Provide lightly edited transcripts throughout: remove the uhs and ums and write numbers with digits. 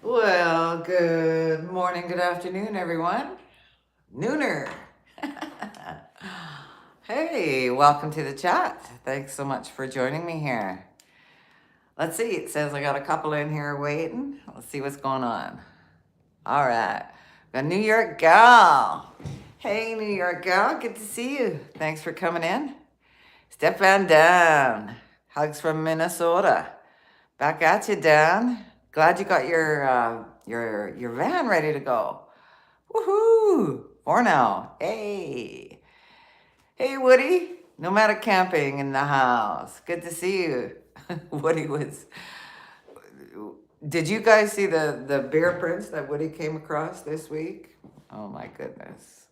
Well, good morning, good afternoon, everyone. Nooner. Hey, welcome to the chat. Thanks so much for joining me here. Let's see, it says I got a couple in here waiting. Let's see what's going on. All right, got New York gal. Hey, New York gal, good to see you. Thanks for coming in. Stefan Dan, hugs from Minnesota. Back at you, Dan. Glad you got your van ready to go. Woohoo! For now. Hey. Hey, Woody. Nomadic camping in the house. Good to see you. Woody was. Did you guys see the bear prints that Woody came across this week? Oh my goodness.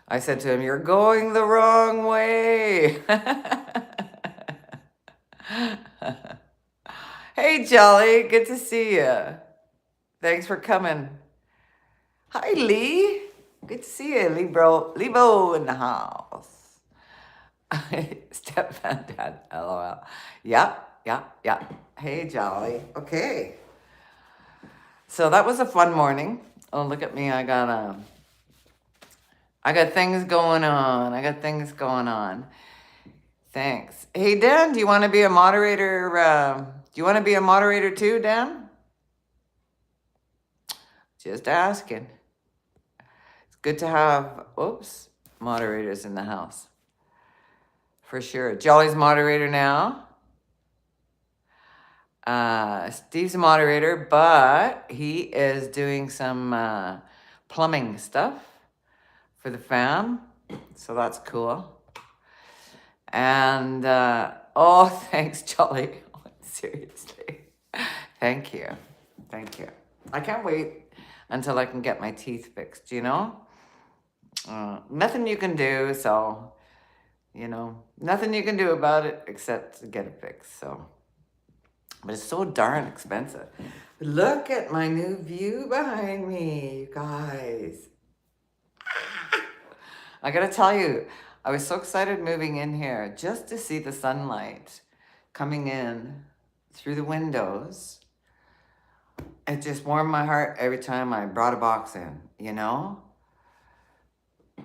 I said to him, "You're going the wrong way." Hey, Jolly. Good to see you. Thanks for coming. Hi, Lee. Good to see you, Lebo in the house. Step Van Dad, LOL. Yeah. Hey, Jolly. Okay. So that was a fun morning. Oh, look at me. I got things going on. Thanks. Hey, Dan, do you want to be a moderator? Do you want to be a moderator too, Dan? Just asking. It's good to have, moderators in the house. For sure. Jolly's moderator now. Steve's a moderator, but he is doing some plumbing stuff for the fam. So that's cool. And, thanks, Jolly. Seriously. Thank you. I can't wait until I can get my teeth fixed, Nothing you can do, so, nothing you can do about it except to get it fixed, so. But it's so darn expensive. Look at my new view behind me, you guys. I gotta tell you, I was so excited moving in here just to see the sunlight coming in through the windows. It just warmed my heart every time I brought a box in,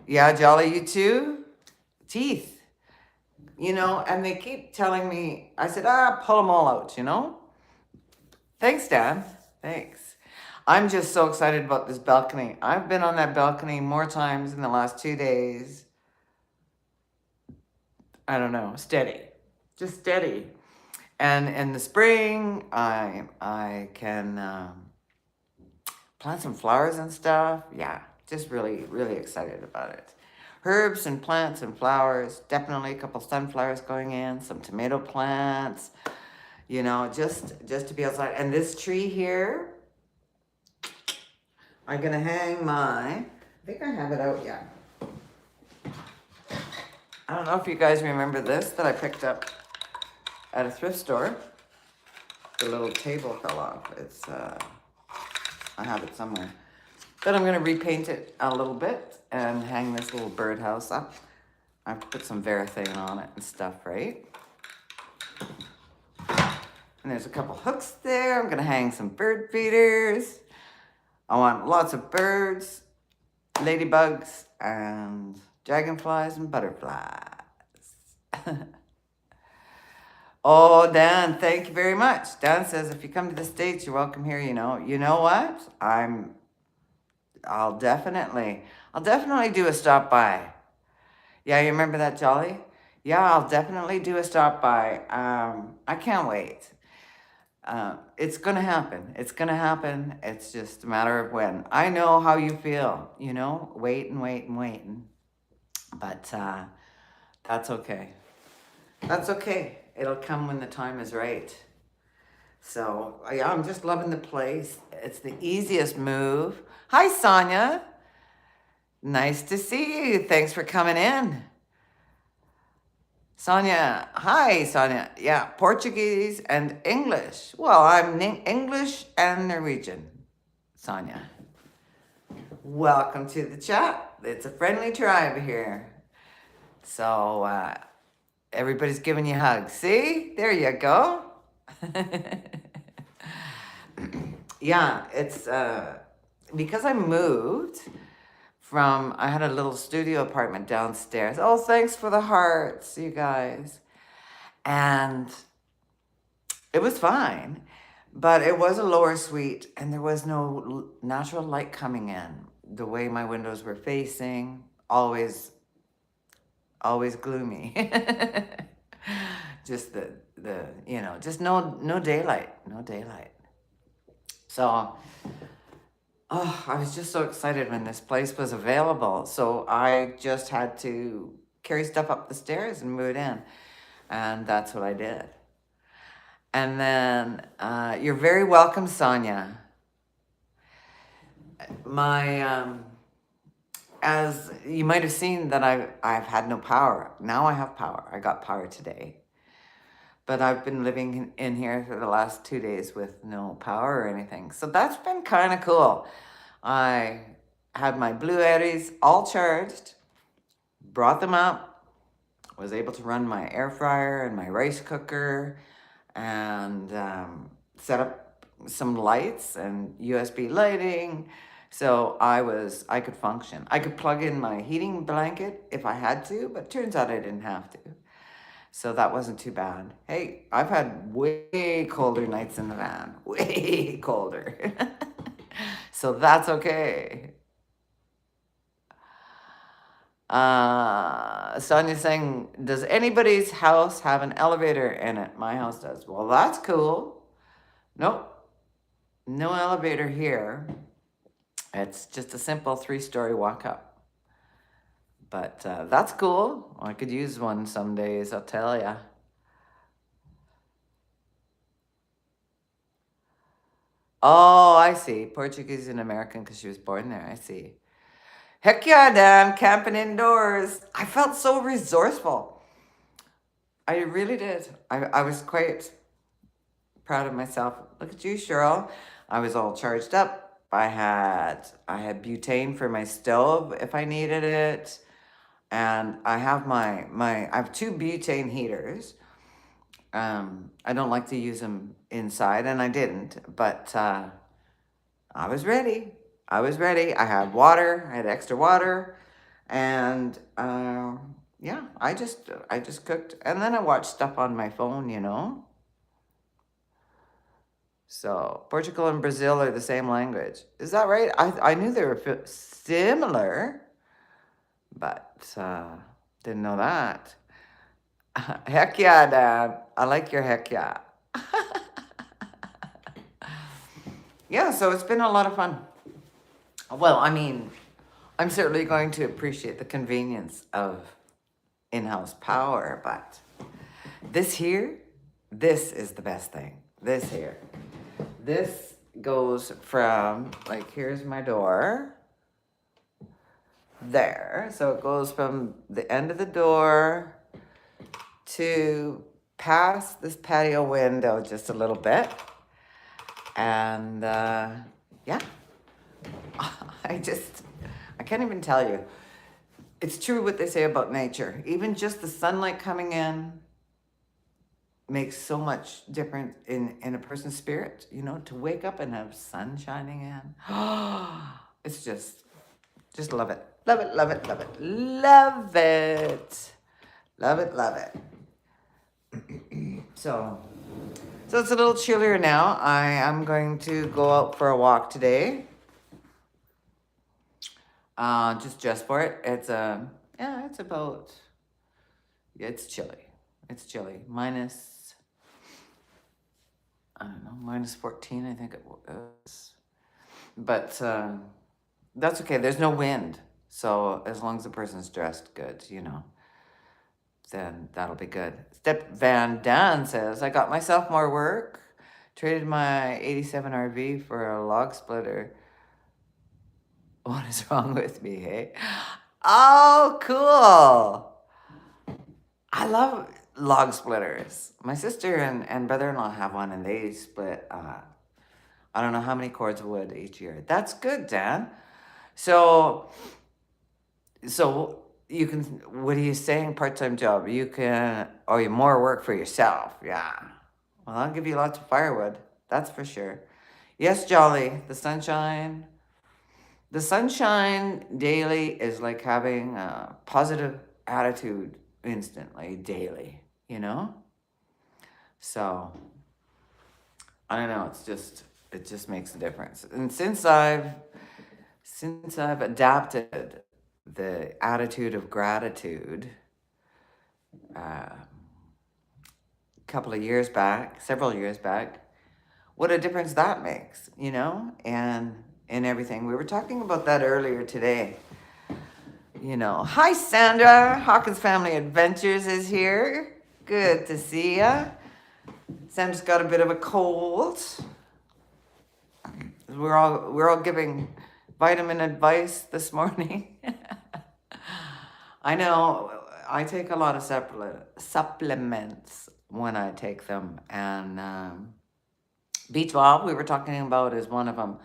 Yeah, Jolly, you too? Teeth. And they keep telling me, I said, pull them all out, Thanks, Dan. Thanks. I'm just so excited about this balcony. I've been on that balcony more times in the last 2 days. I don't know, steady. Just steady. And in the spring, I can plant some flowers and stuff. Yeah, just really, really excited about it. Herbs and plants and flowers. Definitely a couple sunflowers going in. Some tomato plants. Just to be outside. And this tree here, I'm gonna hang I think I have it out yet. I don't know if you guys remember this that I picked up at a thrift store. The little table fell off. I have it somewhere. But I'm gonna repaint it a little bit and hang this little birdhouse up. I put some Varathane on it and stuff, right? And there's a couple hooks there. I'm gonna hang some bird feeders. I want lots of birds, ladybugs, and dragonflies and butterflies. Oh, Dan, thank you very much. Dan says if you come to the States, you're welcome here, You know what? I'll definitely do a stop by. Yeah, you remember that, Jolly? Yeah, I'll definitely do a stop by. I can't wait. It's gonna happen. It's just a matter of when. I know how you feel, waiting. But that's okay. It'll come when the time is right. So, yeah, I'm just loving the place. It's the easiest move. Hi, Sonia. Nice to see you. Thanks for coming in. Sonia, hi, Sonia. Yeah, Portuguese and English. Well, I'm English and Norwegian, Sonia. Welcome to the chat. It's a friendly tribe here. So, everybody's giving you hugs. See? There you go. Yeah, it's because I moved from, I had a little studio apartment downstairs. Oh, thanks for the hearts, you guys. And it was fine, but it was a lower suite and there was no natural light coming in. The way my windows were facing, always gloomy. Just just no daylight, no daylight. So, oh, I was just so excited when this place was available. So I just had to carry stuff up the stairs and move it in. And that's what I did. And then you're very welcome, Sonia. My as you might have seen that I've had no power. Now I have power. I got power today. But I've been living in here for the last 2 days with no power or anything. So that's been kind of cool. I had my Blue Eddies all charged, brought them up, was able to run my air fryer and my rice cooker, and set up some lights and USB lighting. So I could function. I could plug in my heating blanket if I had to, but turns out I didn't have to. So that wasn't too bad. Hey, I've had way colder nights in the van, way colder. So that's okay. Sonia's saying, does anybody's house have an elevator in it? My house does. Well, that's cool. Nope. No elevator here. It's just a simple 3-story walk up. But that's cool. I could use one some days, I'll tell ya. Oh, I see. Portuguese and American because she was born there. I see. Heck yeah, Dan, camping indoors. I felt so resourceful. I really did. I was quite proud of myself. Look at you, Cheryl. I was all charged up. I had butane for my stove if I needed it. And I have I have 2 butane heaters. I don't like to use them inside, and I didn't, but I was ready. I was ready. I had water. I had extra water, and yeah, I just cooked, and then I watched stuff on my phone. So Portugal and Brazil are the same language. Is that right? I knew they were similar, but didn't know that. Heck yeah, Dad. I like your heck yeah. Yeah, so it's been a lot of fun. Well, I mean, I'm certainly going to appreciate the convenience of in-house power, but this here, this is the best thing. This here. This goes from, like, here's my door. There. So it goes from the end of the door to past this patio window just a little bit. And yeah, I can't even tell you. It's true what they say about nature. Even just the sunlight coming in makes so much difference in a person's spirit, to wake up and have sun shining in. It's just love it. Love it, love it, love it. Love it. Love it, love it. So it's a little chillier now. I am going to go out for a walk today. Just for it. It's it's chilly. It's chilly. Minus, I don't know, minus 14, I think it was. But that's okay. There's no wind. So as long as the person's dressed good, then that'll be good. Step Van Dan says, I got myself more work. Traded my 87 RV for a log splitter. What is wrong with me, hey? Oh, cool. I love log splitters. My sister and brother-in-law have one, and they split, I don't know how many cords of wood each year. That's good, Dan. So you can, what are you saying, part-time job? You more work for yourself. Yeah. Well, I'll give you lots of firewood. That's for sure. Yes, Jolly, the sunshine. The sunshine daily is like having a positive attitude instantly, daily, you know? So, I don't know, it just makes a difference. And since I've adapted the attitude of gratitude, a couple of years back, several years back, what a difference that makes, you know, and in everything. We were talking about that earlier today. You know, hi Sandra, Hawkins Family Adventures is here. Good to see ya. Sam's got a bit of a cold. We're all giving vitamin advice this morning. I know I take a lot of supplements when I take them, and B12 we were talking about is one of them.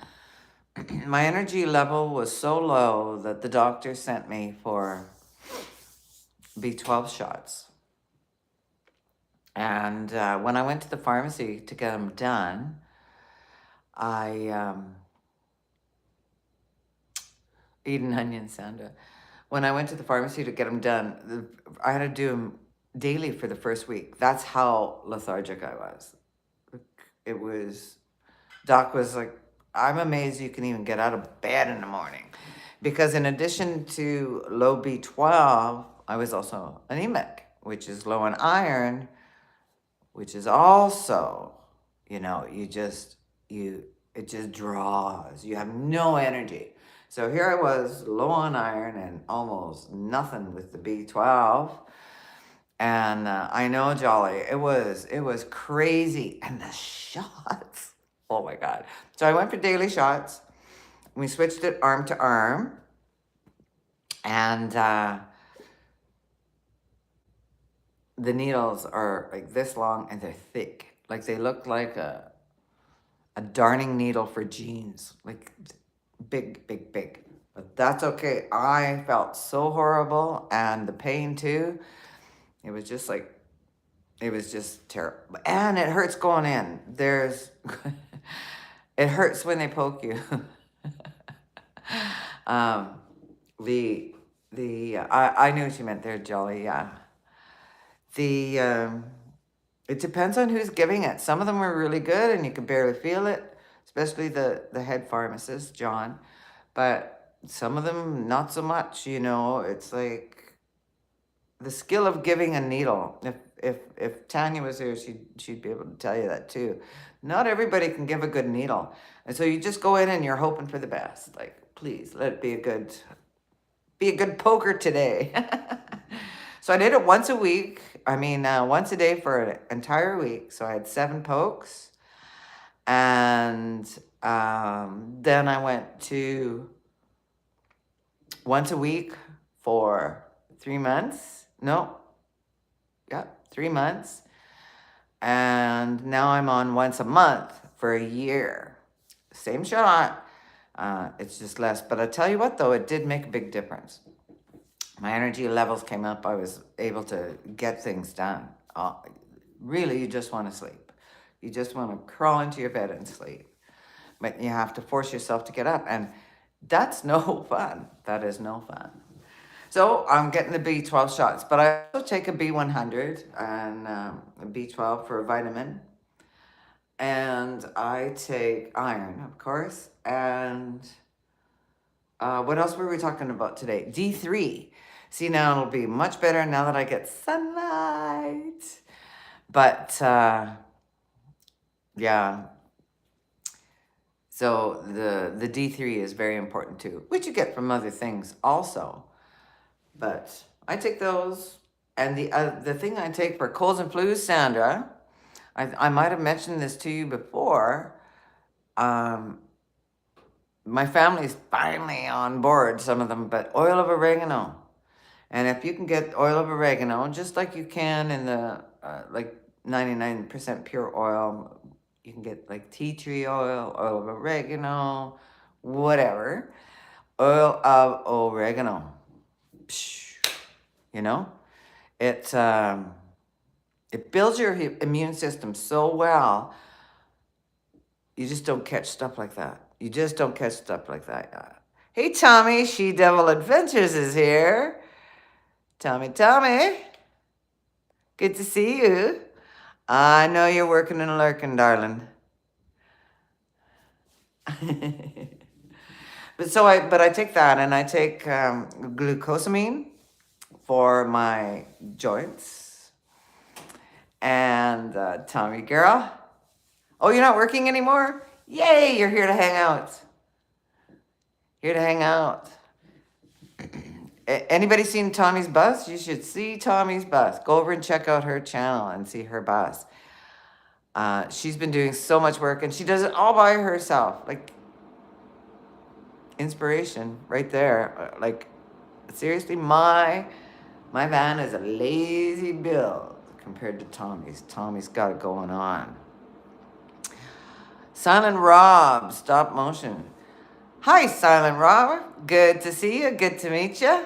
My energy level was so low that the doctor sent me for B12 shots. And when I went to the pharmacy to get them done, I eat an onion, Sandra. When I went to the pharmacy to get them done, I had to do them daily for the first week. That's how lethargic I was. It was, Doc was like, I'm amazed you can even get out of bed in the morning. Because in addition to low B12, I was also anemic, which is low in iron, which is also, you know, it just draws. You have no energy. So here I was, low on iron and almost nothing with the B12. And I know, Jolly, it was crazy. And the shots, oh my God. So I went for daily shots. We switched it arm to arm. And the needles are like this long and they're thick. Like they look like a darning needle for jeans. Like big, big, big. But that's okay. I felt so horrible, and the pain too. It was just like, it was just terrible. And it hurts going in. It hurts when they poke you. um, I knew what you meant there, Jolly. Yeah. It depends on who's giving it. Some of them are really good and you can barely feel it, especially the head pharmacist, John. But some of them, not so much, you know. It's like the skill of giving a needle. If Tanya was here, she'd be able to tell you that too. Not everybody can give a good needle. And so you just go in and you're hoping for the best. Like, please, let it be a good poker today. So I did it once a week. I mean, once a day for an entire week. So I had 7 pokes. And then I went to once a week for 3 months. No, yeah, 3 months. And now I'm on once a month for a year. Same shot. It's just less. But I tell you what, though, it did make a big difference. My energy levels came up. I was able to get things done. Really, you just want to sleep. You just want to crawl into your bed and sleep. But you have to force yourself to get up. And that's no fun. That is no fun. So I'm getting the B12 shots. But I also take a B100 and a B12 for a vitamin. And I take iron, of course. And what else were we talking about today? D3. See, now it'll be much better now that I get sunlight. But, yeah. So the D3 is very important too, which you get from other things also. But I take those. And the thing I take for colds and flus, Sandra, I might have mentioned this to you before. My family's finally on board, some of them, but oil of oregano. And if you can get oil of oregano, just like you can in the, like 99% pure oil, you can get like tea tree oil of oregano, whatever. Oil of oregano. You know? It builds your immune system so well. You just don't catch stuff like that. You just don't catch stuff like that. Hey, Tommy, She Devil Adventures is here. Tommy, good to see you. I know you're working and lurking, darling. But I take that, and I take glucosamine for my joints. And Tommy girl. Oh, you're not working anymore? Yay, you're here to hang out. Here to hang out. Anybody seen Tommy's bus? You should see Tommy's bus. Go over and check out her channel and see her bus. She's been doing so much work, and she does it all by herself. Like, inspiration right there. Like, seriously, my van is a lazy build compared to Tommy's. Tommy's got it going on. Silent Rob, stop motion. Hi, Silent Rob. Good to see you. Good to meet you.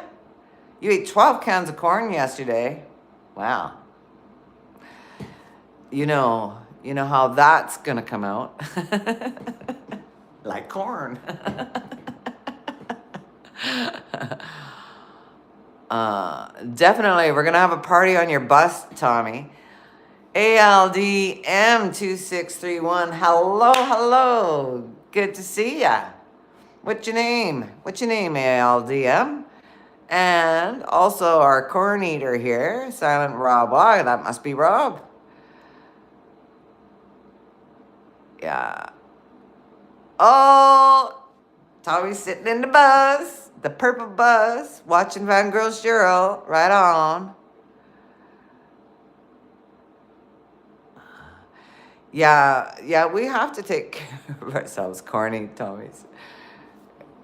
You ate 12 cans of corn yesterday. Wow. You know how that's gonna come out. Like corn. Definitely, we're gonna have a party on your bus, Tommy. ALDM2631. Hello. Good to see ya. What's your name, ALDM? And also our corn eater here, Silent Rob. Why, that must be Rob. Yeah. Oh, Tommy's sitting in the bus, the purple bus, watching Girl Shirl. Right on. Yeah, we have to take care of ourselves, corny Tommy's.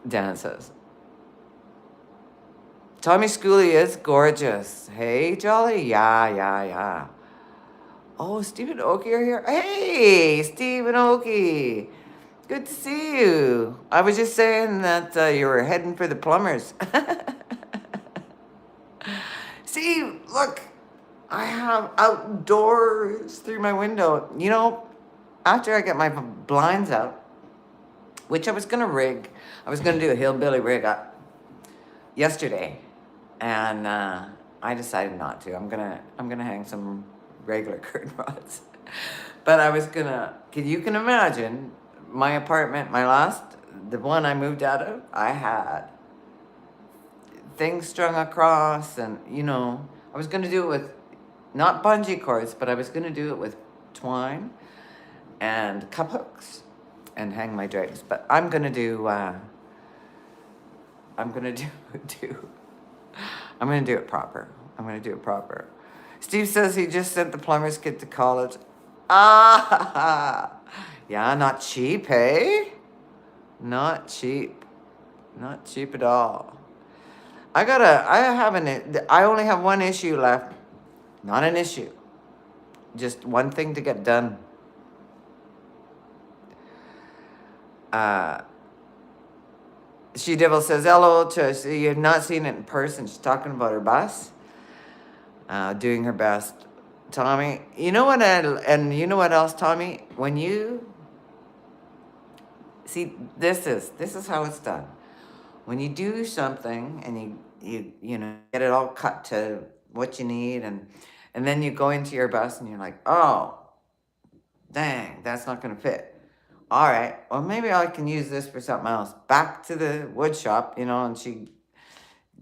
Dan says. Tommy Schooley is gorgeous. Hey, Jolly. Yeah. Oh, Stephen Oakey are here. Hey, Stephen Oakey. Good to see you. I was just saying that you were heading for the plumbers. See, look. I have outdoors through my window. You know, after I get my blinds out, which I was going to rig. I was going to do a hillbilly rig up yesterday. And I decided not to. I'm gonna hang some regular curtain rods. But I was gonna, you can imagine, my apartment, the one I moved out of, I had things strung across, and I was gonna do it with, not bungee cords, but I was gonna do it with twine and cup hooks and hang my drapes. But I'm gonna do it proper. Steve says he just sent the plumber's kit to college. Yeah, not cheap, hey? Not cheap at all. I only have one issue left. Not an issue. Just one thing to get done. She Devil says, hello to you have not seen it in person. She's talking about her bus. Doing her best. Tommy, you know what else, Tommy? When you see, this is how it's done. When you do something and you get it all cut to what you need, and then you go into your bus and you're like, oh, dang, that's not gonna fit. All right, well, maybe I can use this for something else. Back to the wood shop, and she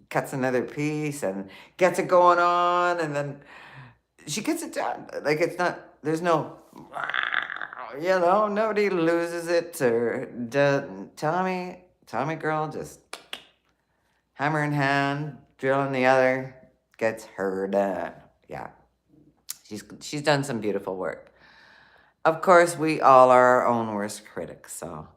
cuts another piece and gets it going on, and then she gets it done. Like, there's no, nobody loses it or Tommy girl, just hammer in hand, drill in the other, gets her done. Yeah, she's done some beautiful work. Of course, we all are our own worst critics, so.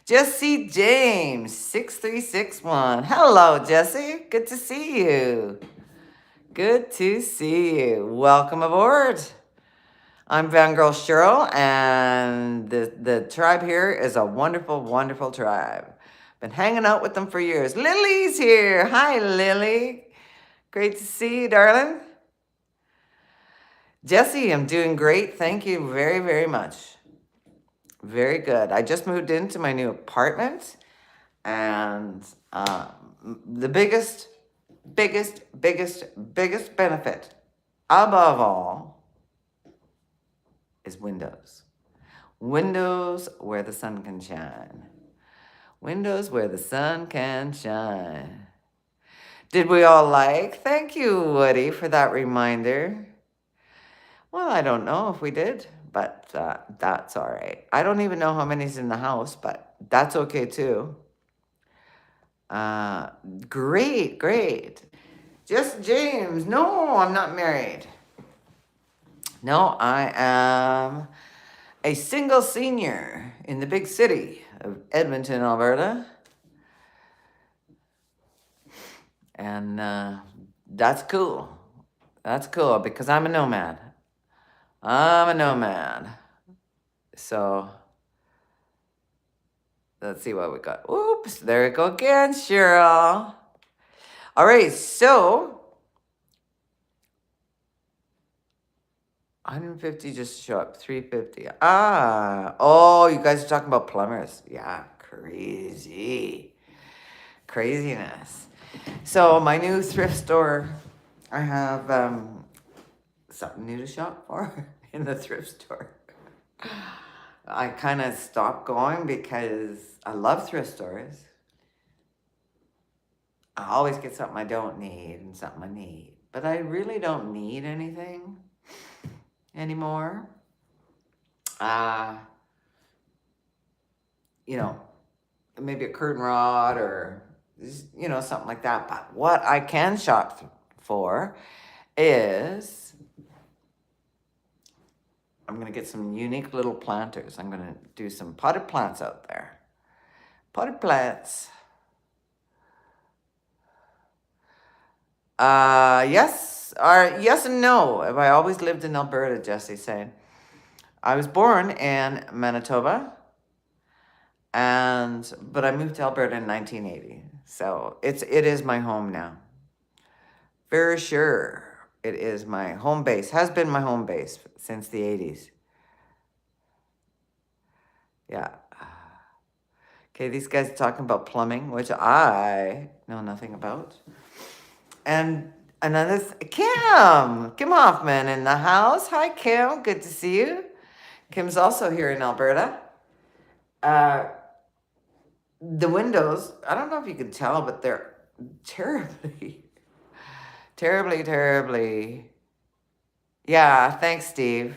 Jesse James, 6361. Hello, Jesse. Good to see you. Welcome aboard. I'm Girl Shirl, and the tribe here is a wonderful, wonderful tribe. Been hanging out with them for years. Lily's here. Hi, Lily. Great to see you, darling. Jesse, I'm doing great. Thank you very, very much. Very good. I just moved into my new apartment, and the biggest benefit above all is windows. Windows where the sun can shine. Windows where the sun can shine. Did we all like? Thank you, Woody, for that reminder. Well, I don't know if we did, but that's all right. I don't even know how many's in the house, but that's okay too. Great, great. Just James. No, I'm not married. No, I am a single senior in the big city of Edmonton, Alberta. And that's cool. That's cool because I'm a nomad. I'm a nomad. So let's see what we got. Oops, there we go again, Cheryl. All right, so 150 just show up, 350. Oh, you guys are talking about plumbers. Yeah, crazy. Craziness. So my new thrift store, I have something new to shop for in the thrift store. I kind of stopped going because I love thrift stores. I always get something I don't need and something I need. But I really don't need anything anymore. You know, maybe a curtain rod or, you know, something like that. But what I can shop for is I'm going to get some unique little planters. I'm going to do some potted plants out there. Potted plants. Yes and no. Have I always lived in Alberta, Jesse's saying. I was born in Manitoba, but I moved to Alberta in 1980. So it is my home now. For sure. It is my home base. Has been my home base since the 80s. Yeah. Okay, these guys are talking about plumbing, which I know nothing about. And another, Kim Hoffman in the house. Hi, Kim. Good to see you. Kim's also here in Alberta. The windows, I don't know if you can tell, but they're terribly. Yeah, thanks, Steve.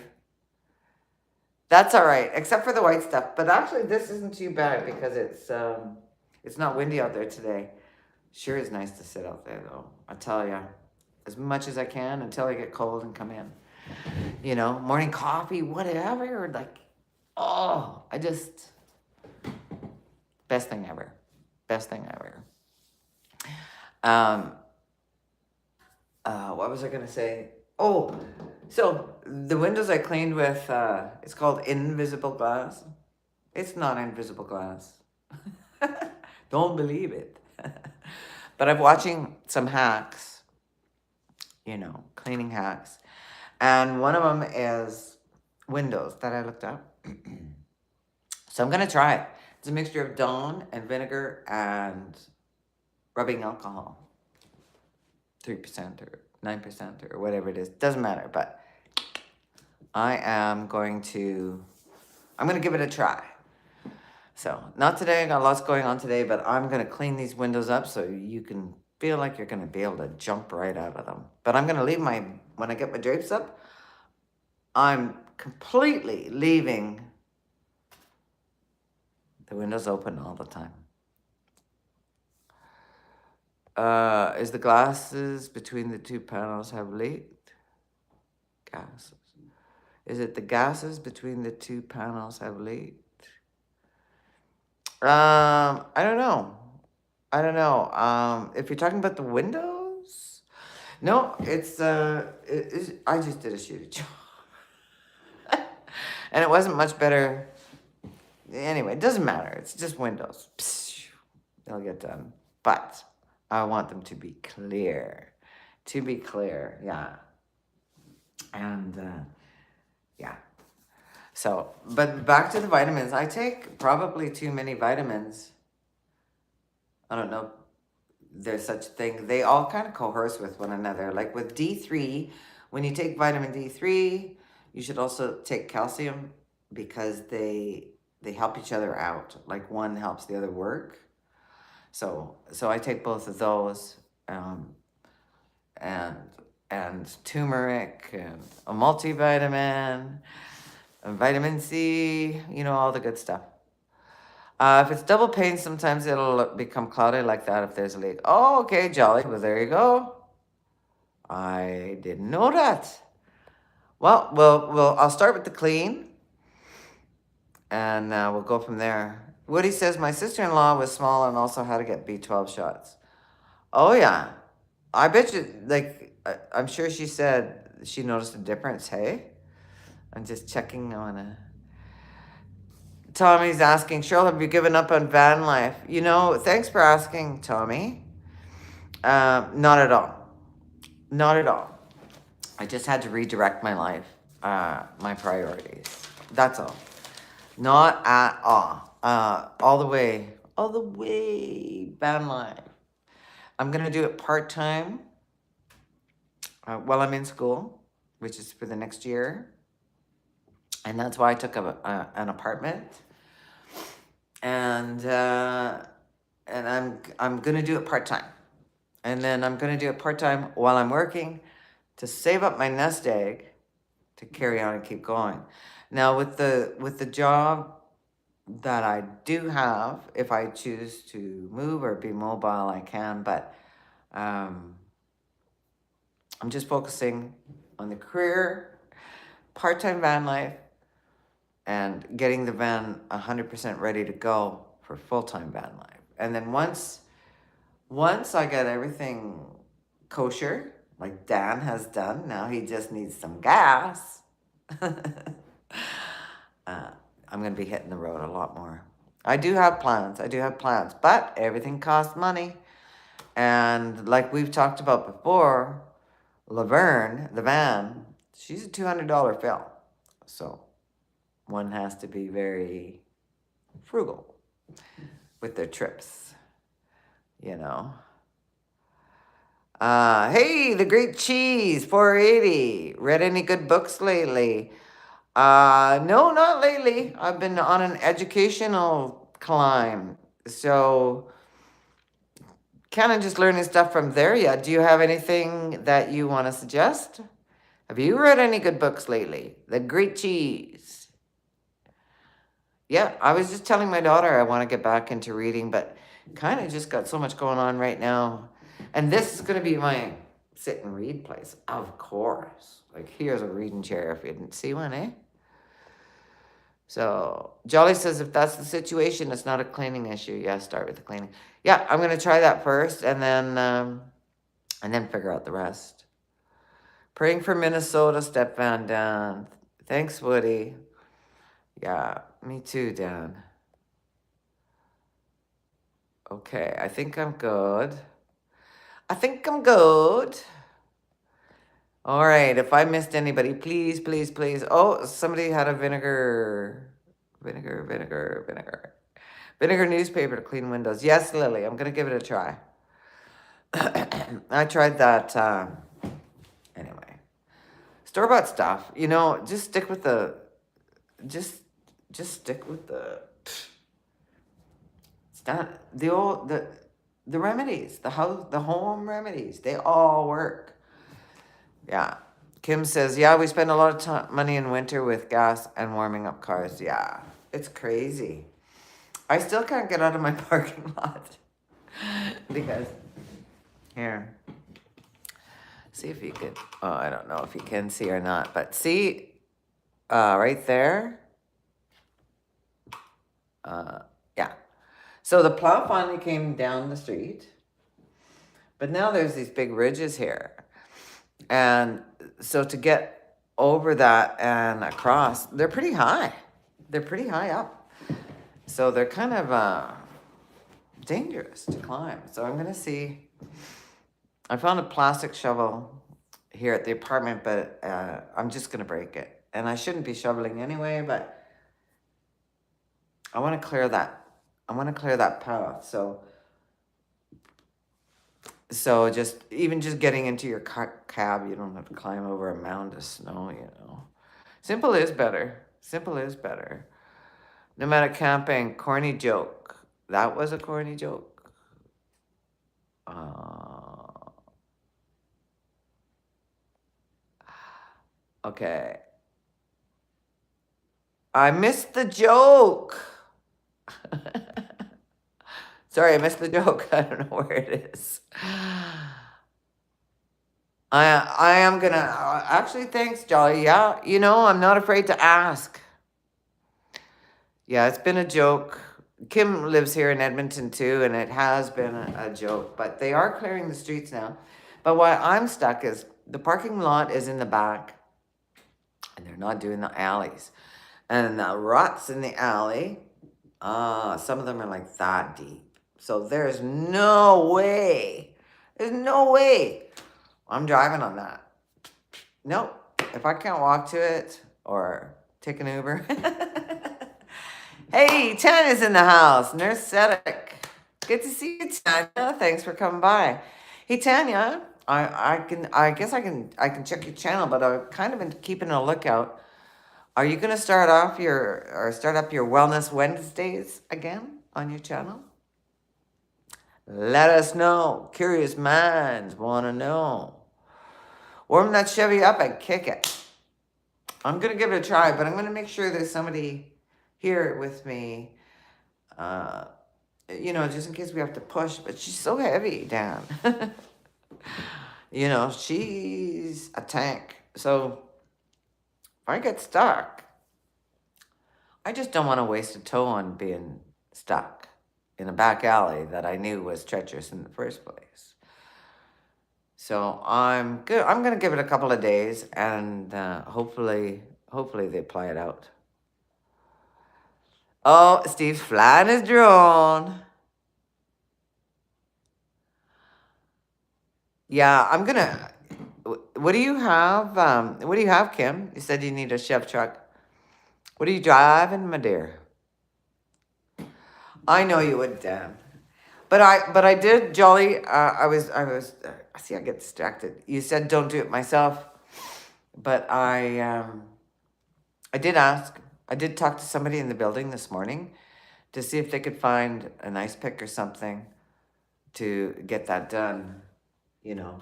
That's all right, except for the white stuff. But actually, this isn't too bad because it's not windy out there today. Sure is nice to sit out there, though. I tell you, as much as I can until I get cold and come in. You know, morning coffee, whatever. Like, oh, best thing ever. Best thing ever. What was I gonna say? Oh, so the windows I cleaned with, it's called invisible glass. It's not invisible glass. Don't believe it. But I'm watching some hacks, you know, cleaning hacks. And one of them is windows that I looked up. So I'm going to try it. It's a mixture of Dawn and vinegar and rubbing alcohol. 3% or 9% or whatever it is. Doesn't matter. But I'm going to give it a try. So not today. I got lots going on today. But I'm going to clean these windows up so you can feel like you're going to be able to jump right out of them. But I'm going to leave when I get my drapes up, I'm completely leaving the windows open all the time. Is the glasses between the two panels have leaked? Gases. Is it the gases between the two panels have leaked? I don't know. If you're talking about the windows, no, I just did a shooting job. And it wasn't much better. Anyway, it doesn't matter. It's just windows. They'll get done. But I want them to be clear. To be clear, yeah. And, yeah. So, but back to the vitamins. I take probably too many vitamins. I don't know. There's such a thing. They all kind of coerce with one another. Like with D3, when you take vitamin D3, you should also take calcium because they help each other out. Like one helps the other work. So I take both of those, and turmeric and a multivitamin and vitamin C. All the good stuff. If it's double pain, sometimes it'll become cloudy like that if there's a leak. Oh, okay, jolly. Well, there you go. I didn't know that. Well, I'll start with the clean, and we'll go from there. Woody says, my sister-in-law was small and also had to get B12 shots. Oh, yeah. I bet you, I'm sure she said she noticed a difference, hey? I'm just checking on a... Tommy's asking, Shirl, have you given up on van life? Thanks for asking, Tommy. Not at all. Not at all. I just had to redirect my life, my priorities. That's all. Not at all. All the way, van life. I'm going to do it part-time while I'm in school, which is for the next year. And that's why I took an apartment. And I'm going to do it part-time. And then I'm going to do it part-time while I'm working to save up my nest egg to carry on and keep going. Now, with the job that I do have, if I choose to move or be mobile, I can. But I'm just focusing on the career, part-time van life, and getting the van 100% ready to go for full-time van life. And then once I get everything kosher, like Dan has done, now he just needs some gas. I'm going to be hitting the road a lot more. I do have plans, but everything costs money. And like we've talked about before, Laverne, the van, she's a $200 fill. So one has to be very frugal with their trips, Hey, the Great Cheese, 480. Read any good books lately? No, not lately. I've been on an educational climb. So kind of just learning stuff from there yet. Do you have anything that you want to suggest? Have you read any good books lately? The Great Cheese. Yeah, I was just telling my daughter I want to get back into reading, but kind of just got so much going on right now. And this is going to be my sit and read place, of course. Like, here's a reading chair if you didn't see one, eh? So, Jolly says if that's the situation, it's not a cleaning issue. Yeah, start with the cleaning. Yeah, I'm going to try that first and then figure out the rest. Praying for Minnesota, Step Van Dan. Thanks, Woody. Yeah, me too, Dan. Okay, I think I'm good. All right, if I missed anybody, please, please, please. Oh, somebody had a vinegar newspaper to clean windows. Yes, Lily, I'm going to give it a try. I tried that. Anyway, store-bought stuff, just stick with the, just stick with the, it's not, the remedies, the home remedies, they all work. Yeah. Kim says, yeah, we spend a lot of money in winter with gas and warming up cars. Yeah, it's crazy. I still can't get out of my parking lot because, here, see if you could, oh, I don't know if you can see or not, but see, right there, yeah. So the plow finally came down the street, but now there's these big ridges here. And so to get over that and across, they're pretty high. They're pretty high up. So they're kind of dangerous to climb. So I'm going to see. I found a plastic shovel here at the apartment, but I'm just going to break it. And I shouldn't be shoveling anyway, but I want to clear that. I want to clear that path. So just getting into your cab, you don't have to climb over a mound of snow, you know. Simple is better. Simple is better. No matter camping, corny joke. That was a corny joke. Okay. I missed the joke. Sorry, I missed the joke. I don't know where it is. I am gonna actually. Thanks, Jolly. Yeah, you know I'm not afraid to ask. Yeah, it's been a joke. Kim lives here in Edmonton too, and it has been a joke. But they are clearing the streets now. But why I'm stuck is the parking lot is in the back, and they're not doing the alleys, and the ruts in the alley. Some of them are like that deep. So there's no way. There's no way I'm driving on that. Nope. If I can't walk to it or take an Uber. Hey, Tanya's in the house. Nurse Cedric. Good to see you, Tanya. Thanks for coming by. Hey, Tanya, I guess I can check your channel, but I've kind of been keeping a lookout. Are you gonna start up your Wellness Wednesdays again on your channel? Let us know. Curious minds want to know. Warm that Chevy up and kick it. I'm going to give it a try, but I'm going to make sure there's somebody here with me, just in case we have to push. But she's so heavy, Dan. She's a tank. So if I get stuck, I just don't want to waste a toe on being stuck in a back alley that I knew was treacherous in the first place. So I'm good. I'm going to give it a couple of days, and hopefully they apply it out. Oh, Steve's flying his drone. Yeah, I'm going to... What do you have? What do you have, Kim? You said you need a chef truck. What are you driving, my dear? I know you would, Dan. But I did, Jolly. I was. See, I get distracted. You said don't do it myself, but I did ask. I did talk to somebody in the building this morning to see if they could find an ice pick or something to get that done. I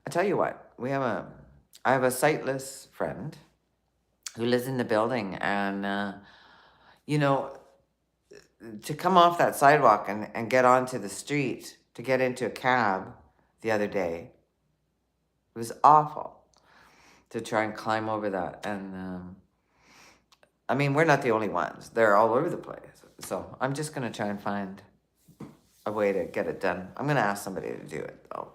tell you what, I have a sightless friend who lives in the building, and to come off that sidewalk and get onto the street to get into a cab the other day, it was awful to try and climb over that. And we're not the only ones. They're all over the place. So I'm just going to try and find a way to get it done. I'm going to ask somebody to do it, though.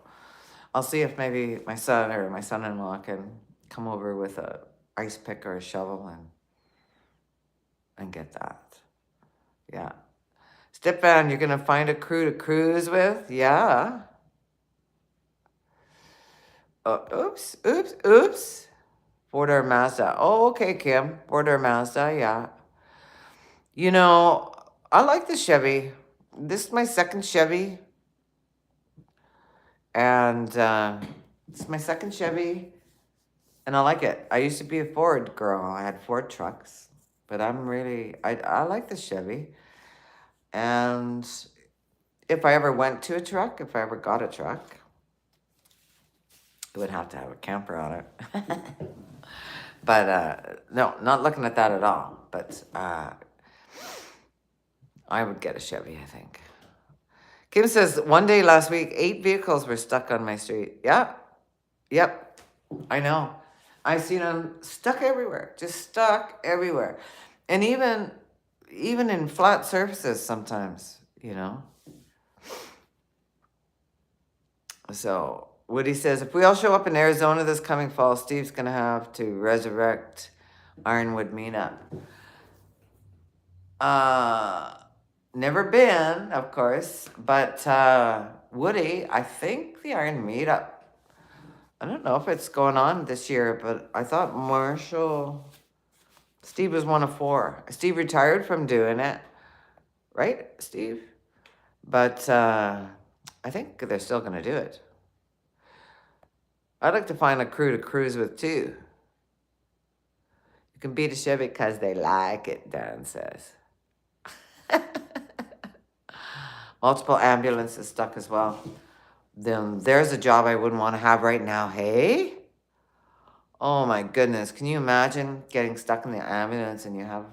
I'll see if maybe my son or my son-in-law can come over with a ice pick or a shovel and get that. Yeah. Stefan, you're going to find a crew to cruise with? Yeah. Oh, oops. Four-door Mazda. Oh, okay, Kim. Four-door Mazda, yeah. I like the Chevy. This is my second Chevy. And it's my second Chevy. And I like it. I used to be a Ford girl. I had Ford trucks. But I like the Chevy. And if I ever went to a truck, if I ever got a truck, it would have to have a camper on it. But no, not looking at that at all. But I would get a Chevy, I think. Kim says, one day last week, 8 vehicles were stuck on my street. Yeah. Yep. I know. I've seen them stuck everywhere. Just stuck everywhere. And even in flat surfaces sometimes, So Woody says, if we all show up in Arizona this coming fall, Steve's going to have to resurrect Ironwood Meetup. Never been, of course, but Woody, I think the Iron Meetup I don't know if it's going on this year, but I thought Steve was one of 4. Steve retired from doing it, right, Steve? But I think they're still going to do it. I'd like to find a crew to cruise with too. You can beat a Chevy because they like it, Dan says. Multiple ambulances stuck as well. Then there's a job I wouldn't want to have right now, hey? Oh my goodness, can you imagine getting stuck in the ambulance and you have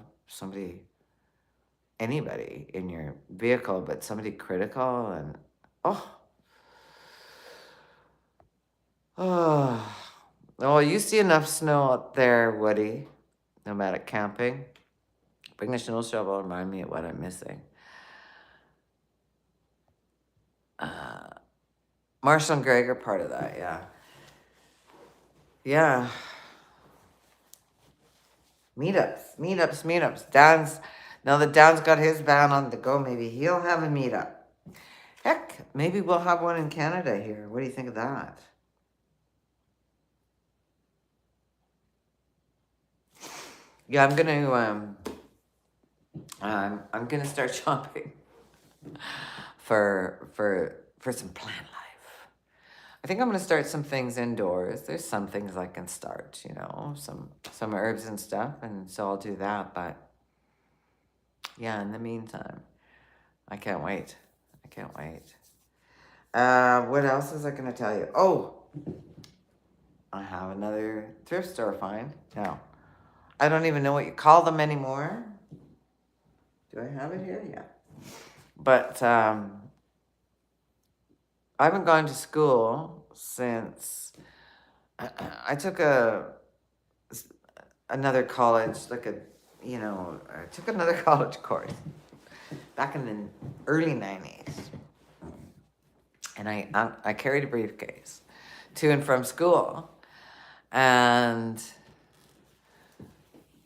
anybody in your vehicle, but somebody critical and, oh, you see enough snow out there, Woody, nomadic camping. Bring the snow shovel, remind me of what I'm missing. Marshall and Greg are part of that, yeah. Yeah. Meetups. Now that Dan's got his van on the go, maybe he'll have a meetup. Heck, maybe we'll have one in Canada here. What do you think of that? Yeah, I'm gonna start shopping for some plant life. I think I'm gonna start some things indoors. There's some things I can start, some herbs and stuff, and so I'll do that. But yeah, in the meantime, I can't wait. What else was I gonna tell you? Oh, I have another thrift store find. Now, I don't even know what you call them anymore. Do I have it here? Yeah. But I haven't gone to school since I took another college, I took another college course back in the early 90s. And I carried a briefcase to and from school. And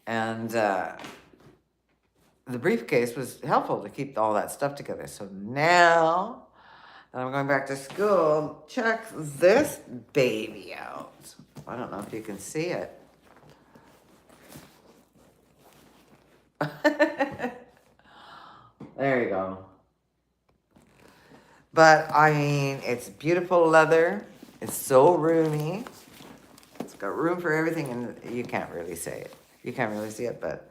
the briefcase was helpful to keep all that stuff together. So now that I'm going back to school, check this baby out. I don't know if you can see it. There you go. But I mean, it's beautiful leather. It's so roomy. It's got room for everything, and you can't really see it. But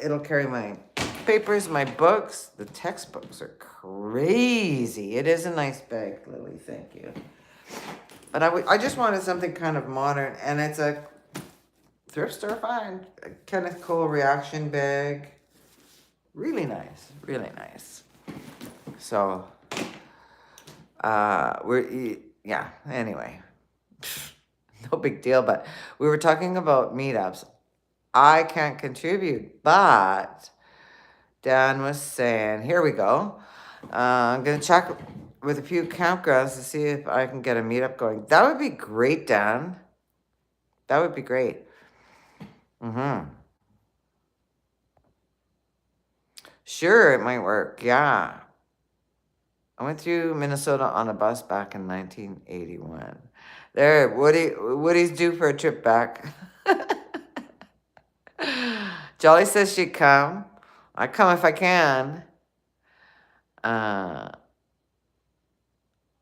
it'll carry my papers, my books. The textbooks are crazy. It is a nice bag, Lily. Thank you. But I just wanted something kind of modern, and it's a thrift store find. A Kenneth Cole reaction bag. Really nice. So, anyway. No big deal, but we were talking about meetups. I can't contribute, but Dan was saying, here we go. I'm going to check with a few campgrounds to see if I can get a meetup going. That would be great, Dan. That would be great. Sure, it might work. Yeah. I went through Minnesota on a bus back in 1981. There, Woody's due for a trip back. Jolly says she'd come. I come if I can.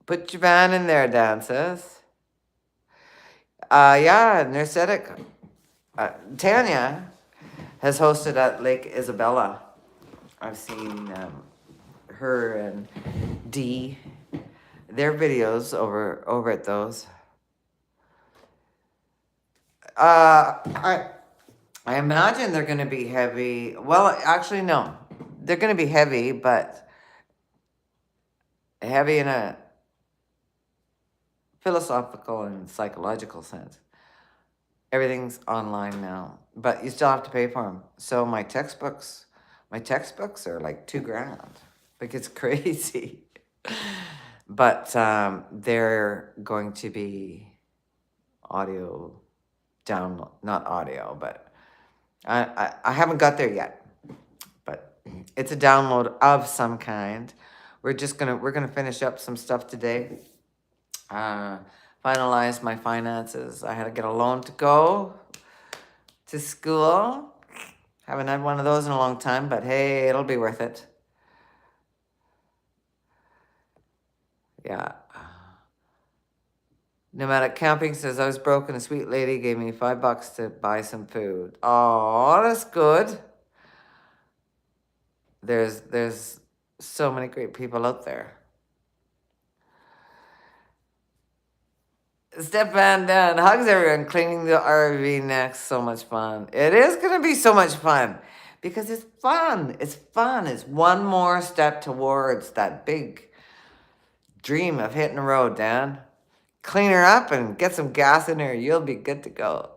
Put your van in there, Dan says. Yeah, Nersetic. Tanya has hosted at Lake Isabella. I've seen her and Dee, their videos over at those. I imagine they're going to be heavy. Well, actually, no. They're going to be heavy, but heavy in a philosophical and psychological sense. Everything's online now, but you still have to pay for them. So my textbooks are like $2,000. Like, it's crazy. But they're going to be audio download, not audio, but I haven't got there yet. But it's a download of some kind. We're gonna finish up some stuff today. finalize my finances. I had to get a loan to go to school. Haven't had one of those in a long time, but hey, it'll be worth it. Yeah. Nomadic Camping says, I was broke and a sweet lady gave me $5 to buy some food. Oh, that's good. There's so many great people out there. Step Van Dan, hugs everyone, cleaning the RV next. So much fun. It is going to be so much fun because it's fun. It's fun. It's one more step towards that big dream of hitting the road, Dan. Clean her up and get some gas in her. You'll be good to go.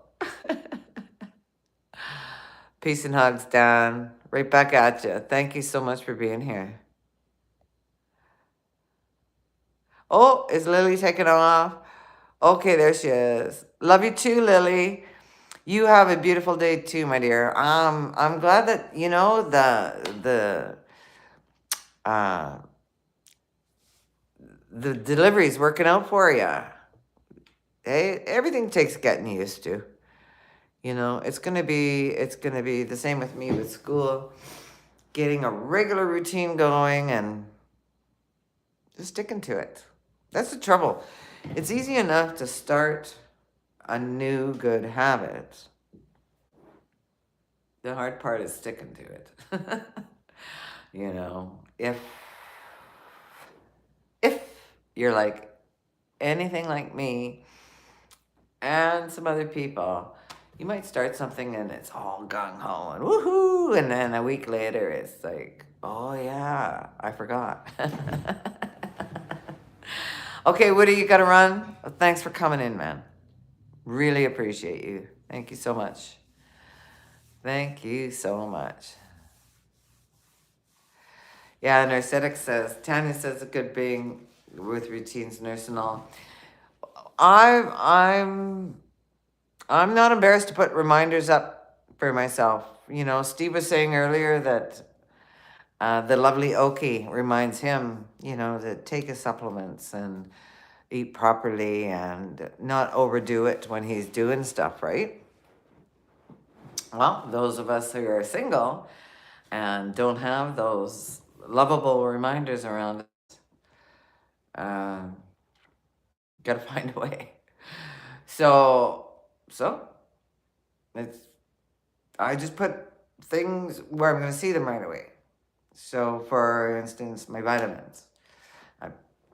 Peace and hugs, Dan. Right back at you. Thank you so much for being here. Oh, is Lily taking off? Okay, there she is. Love you too, Lily. You have a beautiful day too, my dear. I'm glad that you know uh the delivery's working out for you. Hey, everything takes getting used to. You know, it's gonna be the same with me with school, getting a regular routine going and just sticking to it. That's the trouble. It's easy enough to start a new good habit. The hard part is sticking to it. You know, if you're like anything like me and some other people, you might start something and it's all gung-ho and woohoo, and then a week later it's like, oh yeah, I forgot. Okay, Woody, you gotta run. Thanks for coming in, man. Really appreciate you. Thank you so much. Thank you so much. Yeah, Narcetic says, Tanya says a good being with routines, nurse and all. I'm not embarrassed to put reminders up for myself. You know, Steve was saying earlier that the lovely Oki reminds him, you know, to take his supplements and eat properly and not overdo it when he's doing stuff, right? Well, those of us who are single and don't have those lovable reminders around us, gotta find a way. So it's I just put things where I'm gonna see them right away. So for instance, my vitamins. I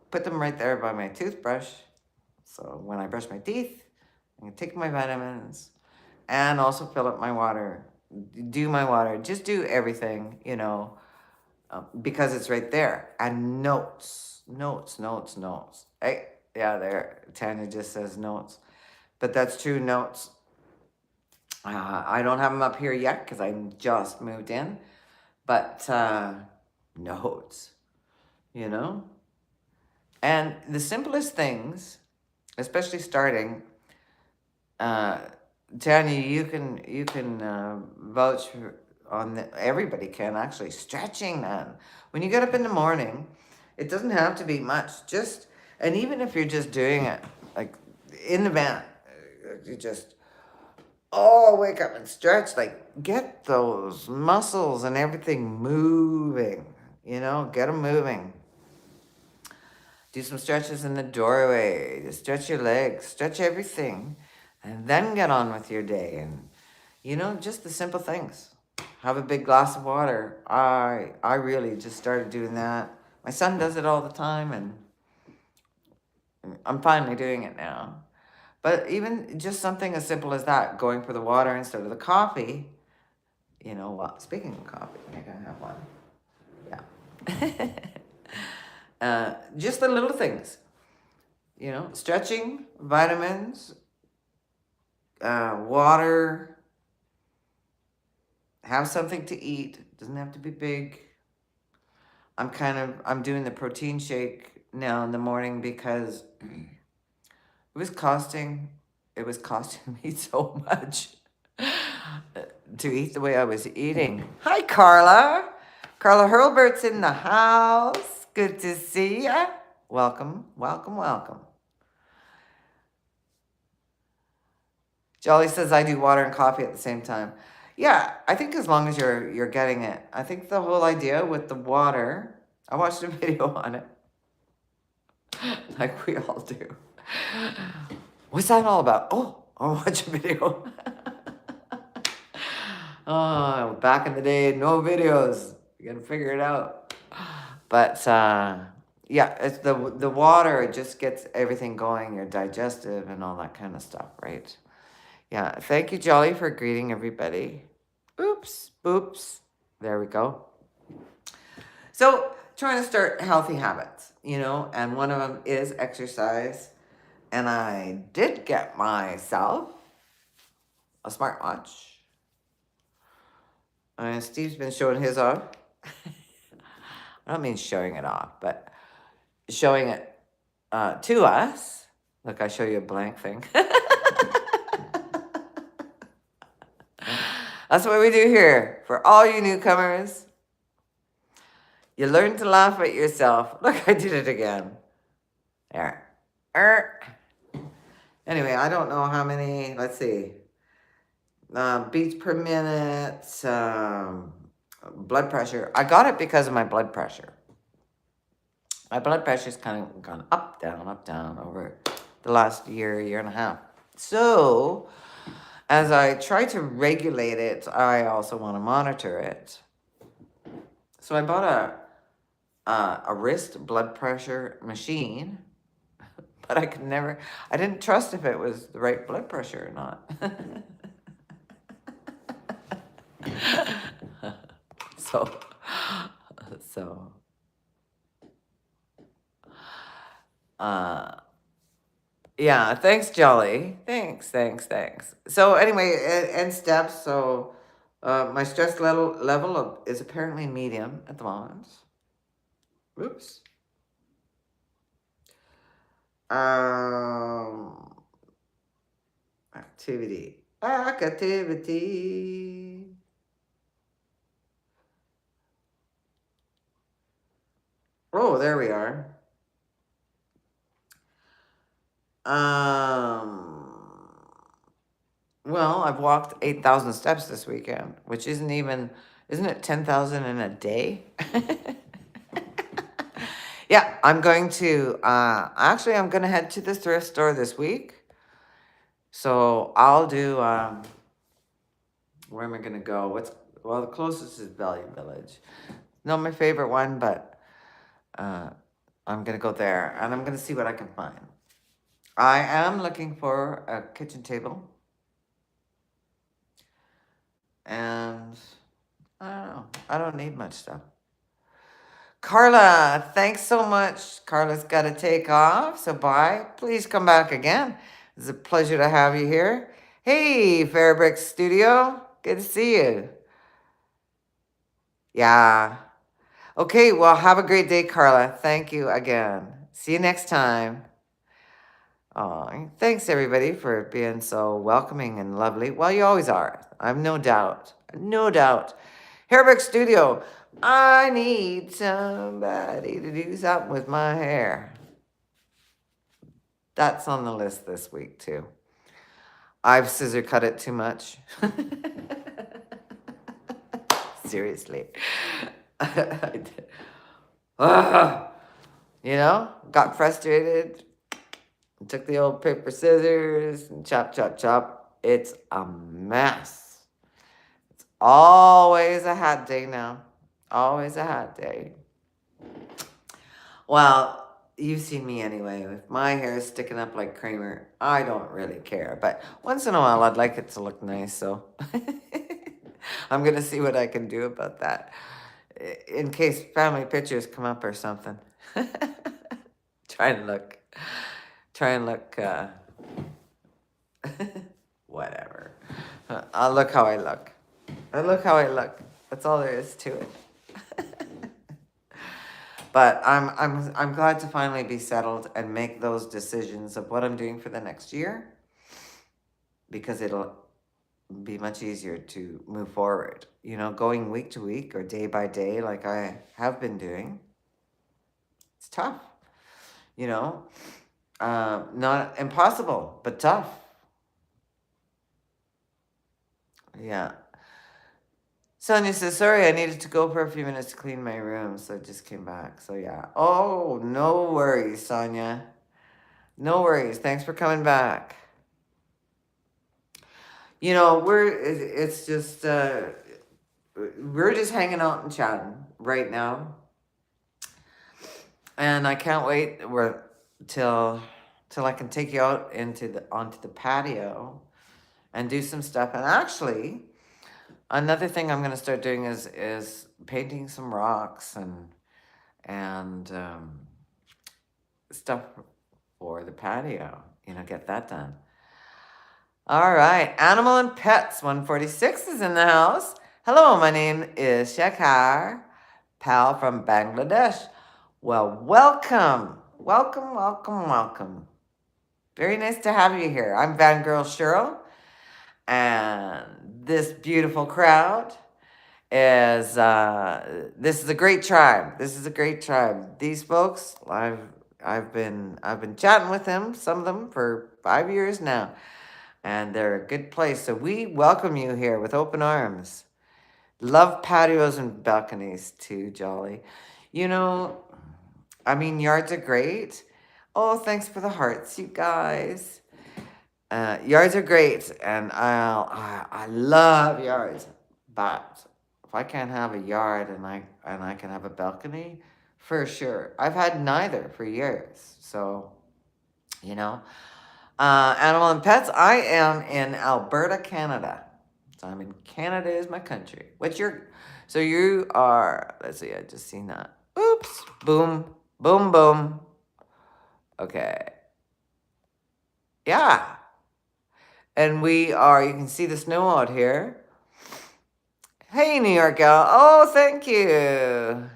put them right there by my toothbrush. So when I brush my teeth, I'm gonna take my vitamins and also fill up my water. Do my water. Just do everything, you know, because it's right there. And notes. Hey, yeah, there. Tanya just says notes. But that's true, notes. I don't have them up here yet because I just moved in. But notes, you know? And the simplest things, especially starting, Tanya, you can vouch for, everybody can actually, stretching, man. When you get up in the morning, it doesn't have to be much. Just, and even if you're just doing it like in the van, you just wake up and stretch, like get those muscles and everything moving, you know, get them moving. Do some stretches in the doorway, just stretch your legs, stretch everything, and then get on with your day. And, you know, just the simple things. Have a big glass of water. I really just started doing that. My son does it all the time, and I'm finally doing it now. But even just something as simple as that, going for the water instead of the coffee, you know, well, speaking of coffee, I think I have one. Yeah. Just the little things, you know, stretching, vitamins, water, have something to eat. Doesn't have to be big. I'm doing the protein shake now in the morning because it was costing me so much to eat the way I was eating. Hi, Carla. Carla Hurlbert's in the house. Good to see ya. Welcome. Jolly says I do water and coffee at the same time. Yeah, I think as long as you're getting it. I think the whole idea with the water, I watched a video on it, like we all do. What's that all about? Oh, I'll watch a video. Oh, back in the day, no videos. You gotta figure it out. But yeah, it's the water. It just gets everything going. Your digestive and all that kind of stuff, right? Yeah. Thank you, Jolly, for greeting everybody. Oops, boops. There we go. So trying to start healthy habits, and one of them is exercise. And I did get myself a smartwatch. And Steve's been showing his off. I don't mean showing it off, but showing it to us. Look, I show you a blank thing. That's what we do here. For all you newcomers, you learn to laugh at yourself. Look, I did it again. There. Anyway, I don't know how many, let's see, beats per minute, blood pressure. I got it because of my blood pressure. My blood pressure's kind of gone up, down over the last year and a half. So, as I try to regulate it, I also want to monitor it. So I bought a wrist blood pressure machine, but I didn't trust if it was the right blood pressure or not. So, yeah, thanks, Jolly. Thanks. So anyway, and steps. So, my stress level is apparently medium at the moment. Oops. Activity. Oh, there we are. Well, I've walked 8,000 steps this weekend, which isn't it 10,000 in a day? Yeah, I'm going to, I'm going to head to the thrift store this week. So I'll do, where am I going to go? The closest is Valley Village. Not my favorite one, but I'm going to go there and I'm going to see what I can find. I am looking for a kitchen table. And I don't know. I don't need much stuff. Carla, thanks so much. Carla's got to take off, so bye. Please come back again. It's a pleasure to have you here. Hey, Fairbrick Studio. Good to see you. Yeah. Okay, well, have a great day, Carla. Thank you again. See you next time. Oh, thanks, everybody, for being so welcoming and lovely. Well, you always are. I've no doubt. No doubt. Hairbrick Studio. I need somebody to do something with my hair. That's on the list this week, too. I've scissor cut it too much. Seriously. Got frustrated. Took the old paper scissors and chop, chop, chop. It's a mess. It's always a hot day now. Always a hot day. Well, you've seen me anyway. If my hair is sticking up like Kramer, I don't really care. But once in a while, I'd like it to look nice. So I'm going to see what I can do about that. In case family pictures come up or something. Try and look, whatever. I'll look how I look. That's all there is to it. But I'm glad to finally be settled and make those decisions of what I'm doing for the next year, because it'll be much easier to move forward. Going week to week or day by day like I have been doing, it's tough. Not impossible, but tough. Yeah. Sonia says, sorry, I needed to go for a few minutes to clean my room, so I just came back. So yeah. Oh, no worries, Sonia. No worries. Thanks for coming back. You know, it's just, we're just hanging out and chatting right now. And I can't wait till till I can take you out onto the patio and do some stuff. And actually, another thing I'm gonna start doing is painting some rocks and stuff for the patio. You know, get that done. All right, Animal and Pets 146 is in the house. Hello, my name is Shekhar, pal from Bangladesh. Well, welcome, welcome, welcome, welcome. Very nice to have you here. I'm Girl Shirl, and this beautiful crowd is this is a great tribe. This is a great tribe. These folks, I've been chatting with them, some of them for 5 years now, and they're a good place. So we welcome you here with open arms. Love patios and balconies too, Jolly. You know, I mean, yards are great. Oh, thanks for the hearts, you guys. Yards are great, and I love yards. But if I can't have a yard and I can have a balcony, for sure. I've had neither for years. So, you know, animal and pets. I am in Alberta, Canada. So I'm in Canada is my country. What's your? So you are. Let's see. I just seen that. Oops. Boom. Boom. Boom. Okay. Yeah. And we are. You can see the snow out here. Hey, New York gal. Oh, thank you.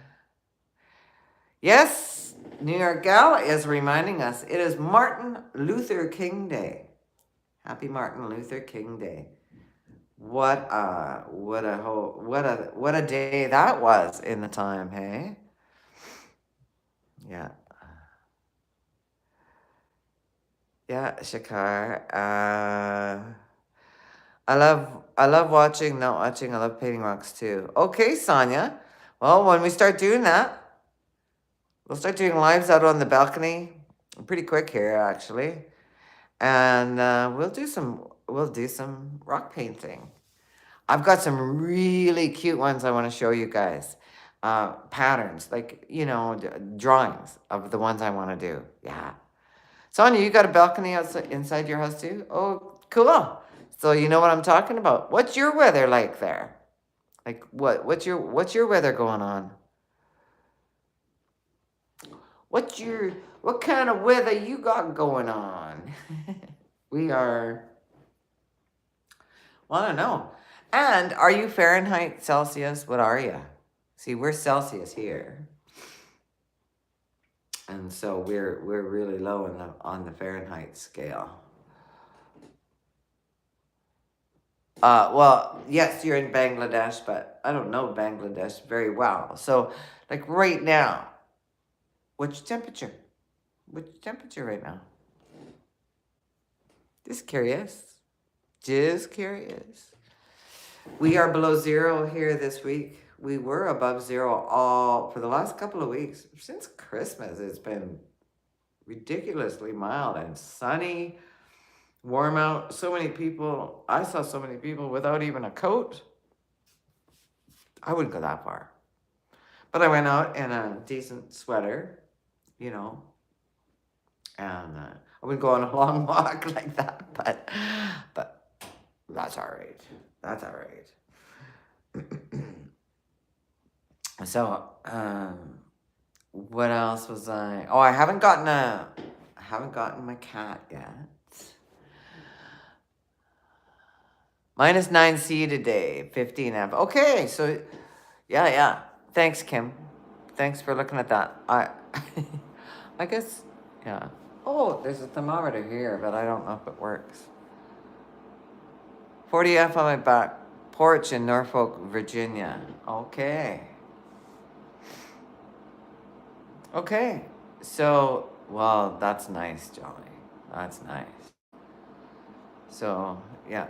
Yes, New York gal is reminding us it is Martin Luther King Day. Happy Martin Luther King Day. What a day that was in the time, hey? Yeah. Yeah, Shakar. I love watching, not watching. I love painting rocks too. Okay, Sonia. Well, when we start doing that, we'll start doing lives out on the balcony. Pretty quick here, actually, and we'll do some rock painting. I've got some really cute ones I want to show you guys. Patterns, like drawings of the ones I want to do. Yeah. Sonia, you got a balcony outside inside your house too? Oh, cool. So you know what I'm talking about. What's your weather like there? Like what's your weather going on? What kind of weather you got going on? We are, well, I don't know. And are you Fahrenheit, Celsius? What are you? See, we're Celsius here. And so we're really low on the Fahrenheit scale. Well, yes, you're in Bangladesh, but I don't know Bangladesh very well. So, like right now, what's your temperature? What's your temperature right now? Just curious. Just curious. We are below zero here this week. We were above zero all for the last couple of weeks. Since Christmas, it's been ridiculously mild and sunny, warm out. So many people, I saw so many people without even a coat. I wouldn't go that far. But I went out in a decent sweater, you know, and I wouldn't go on a long walk like that, but that's all right. That's all right. So, what else was I? Oh, I haven't gotten my cat yet. -9C today, 15F. Okay, so yeah. Thanks, Kim. Thanks for looking at that. I guess, yeah. Oh, there's a thermometer here, but I don't know if it works. 40F on my back porch in Norfolk, Virginia. Okay. Okay. So, well, that's nice, Johnny. That's nice. So, yeah.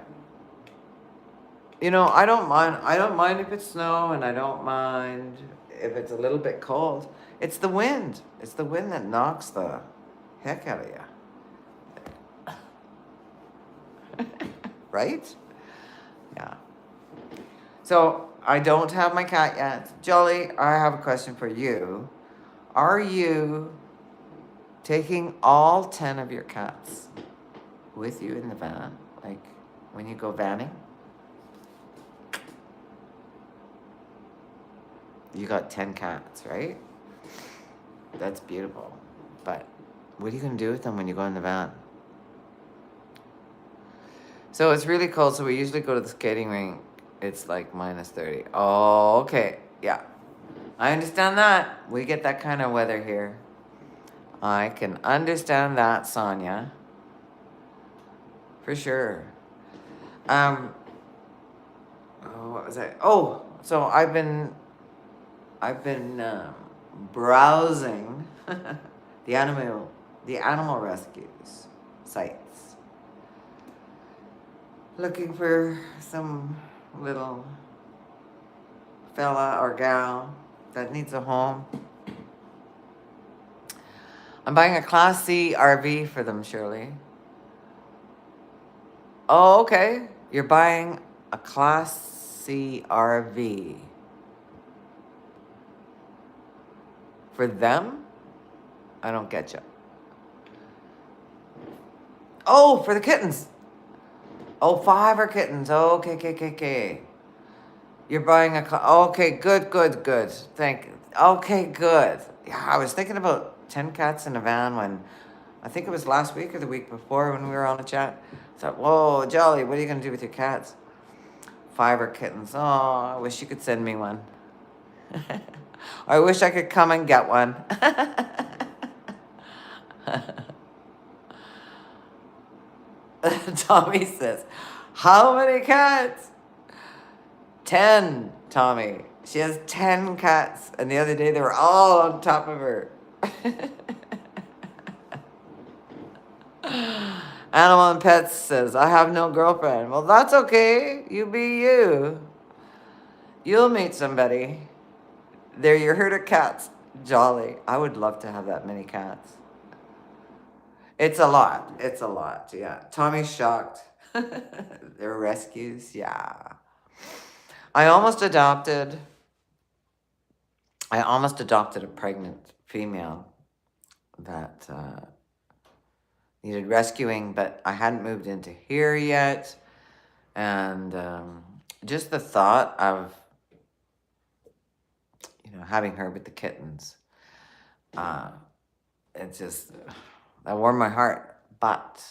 You know, I don't mind. I don't mind if it's snow, and I don't mind if it's a little bit cold. It's the wind. It's the wind that knocks the heck out of you, right? Yeah. So I don't have my cat yet. Jolly, I have a question for you. Are you taking all 10 of your cats with you in the van? Like when you go vanning? You got 10 cats, right? That's beautiful. But what are you going to do with them when you go in the van? So it's really cold, so we usually go to the skating rink. It's like minus 30. Oh, okay. Yeah. I understand that. We get that kind of weather here. I can understand that, Sonia. For sure. Um, oh, what was I? Oh, so I've been browsing the animal rescues sites, looking for some little fella or gal that needs a home. I'm buying a Class C RV for them, Shirley. Oh, okay. You're buying a Class C RV for them? I don't get you. Oh, for the kittens. Oh, 5 are kittens. Oh, okay. You're buying okay, good. Okay, good. Yeah, I was thinking about 10 cats in a van when, I think it was last week or the week before when we were on the chat. I thought, whoa, Jolly, what are you going to do with your cats? 5 are kittens. Oh, I wish you could send me one. I wish I could come and get one. Tommy says, how many cats? 10, Tommy. She has 10 cats, and the other day they were all on top of her. Animal and Pets says, I have no girlfriend. Well, that's okay. You be you. You'll meet somebody. They're your herd of cats. Jolly. I would love to have that many cats. It's a lot. It's a lot. Yeah. Tommy's shocked. They're rescues. Yeah. I almost adopted a pregnant female that needed rescuing, but I hadn't moved into here yet. And just the thought of, having her with the kittens, it just, that warmed my heart. But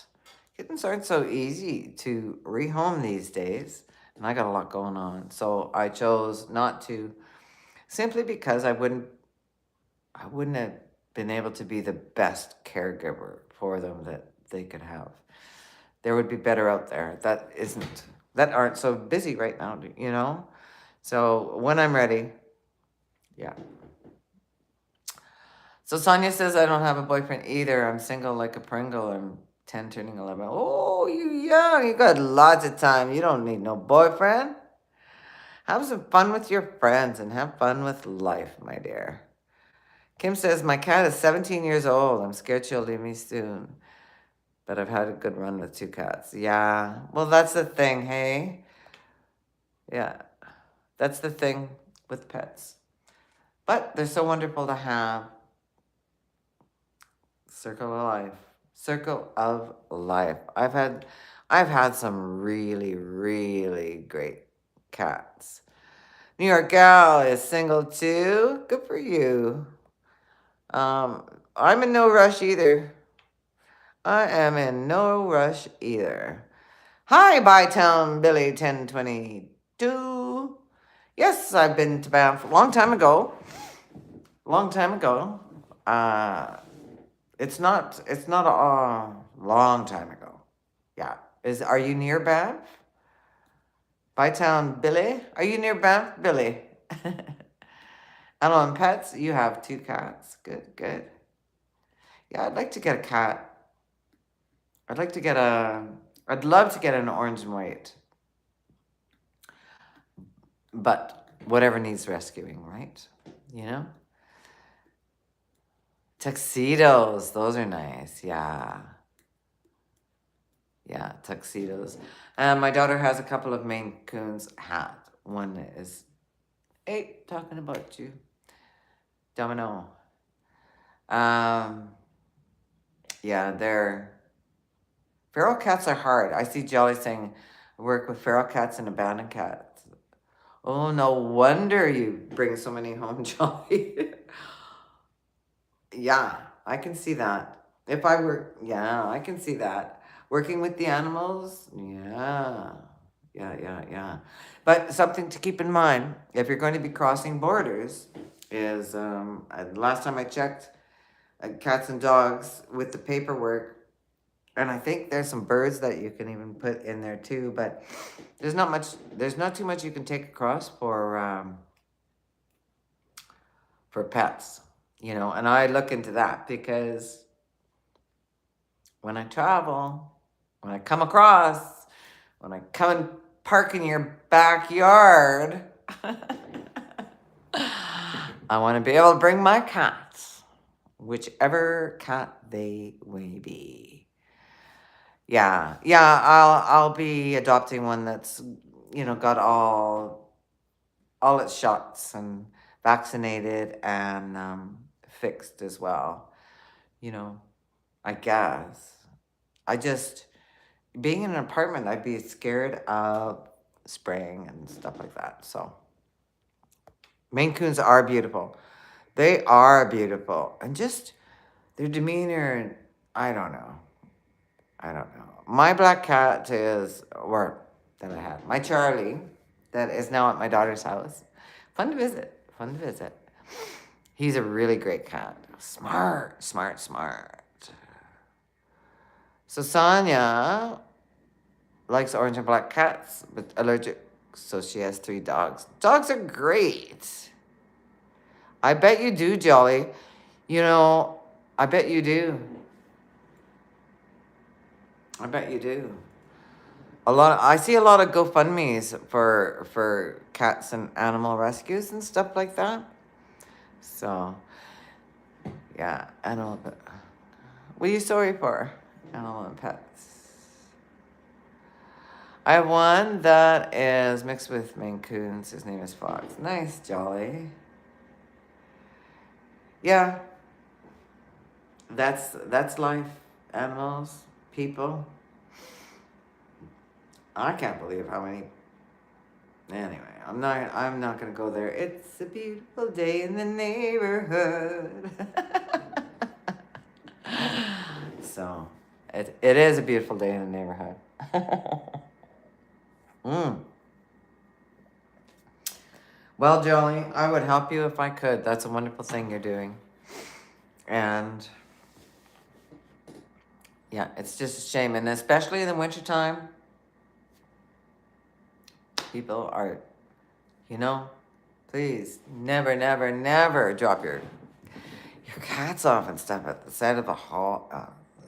kittens aren't so easy to rehome these days. And I got a lot going on. So I chose not to, simply because I wouldn't have been able to be the best caregiver for them that they could have. There would be better out there that aren't so busy right now. So when I'm ready, yeah. So Sonia says, I don't have a boyfriend either. I'm single like a Pringle. I'm 10 turning 11. Oh, you young. You got lots of time. You don't need no boyfriend. Have some fun with your friends and have fun with life, my dear. Kim says, my cat is 17 years old. I'm scared she'll leave me soon. But I've had a good run with 2 cats. Yeah. Well, that's the thing, hey? Yeah. That's the thing with pets. But they're so wonderful to have. Circle of life. Circle of life. I've had some really, really great cats. New York gal is single too. Good for you. I'm in no rush either. I am in no rush either. Hi, Bytown Billy 1022. Yes, I've been to Banff a long time ago. It's not a long time ago. Yeah. Are you near Banff? Bytown Billy? Are you near Banff, Billy? Animal and Pets, you have 2 cats. Good. Yeah, I'd like to get a cat. I'd love to get an orange and white. but whatever needs rescuing, right? You know? Tuxedos, those are nice. Yeah. Yeah, tuxedos. My daughter has a couple of Maine Coons hat. One is, hey, talking about you. Domino. Um, yeah, they're, feral cats are hard. I see Jolly saying, work with feral cats and abandoned cats. Oh, no wonder you bring so many home, Jolly. Yeah, I can see that. If I were, yeah, I can see that. Working with the animals, yeah. Yeah. But something to keep in mind, if you're going to be crossing borders, is last time I checked, cats and dogs with the paperwork, and I think there's some birds that you can even put in there too, but there's not too much you can take across for pets, you know, and I look into that because when I travel, when I come across, when I come and park in your backyard, I want to be able to bring my cats, whichever cat they may be. Yeah, I'll be adopting one that's, you know, got all its shots and vaccinated and fixed as well. You know, I guess. I just, being in an apartment, I'd be scared of spraying and stuff like that. So, Maine Coons are beautiful. They are beautiful. And just their demeanor, I don't know. I don't know. My black cat is, or that I had, my Charlie, that is now at my daughter's house. Fun to visit. Fun to visit. He's a really great cat. Smart. So Sonia likes orange and black cats, but allergic, so she has 3 dogs. Dogs are great. I bet you do, Jolly. You know, I bet you do. I bet you do. I see a lot of GoFundMe's for cats and animal rescues and stuff like that. So, yeah, animal. What are you sorry for? Animal and pets. I have one that is mixed with Maine Coons. His name is Fox. Nice, Jolly. Yeah, that's life. Animals, people. I can't believe how many. Anyway, I'm not gonna go there. It's a beautiful day in the neighborhood. So, it is a beautiful day in the neighborhood. Well, Jolly, I would help you if I could. That's a wonderful thing you're doing. And yeah, it's just a shame. And especially in the wintertime, people are, you know, please never drop your cats off and stuff at the side of a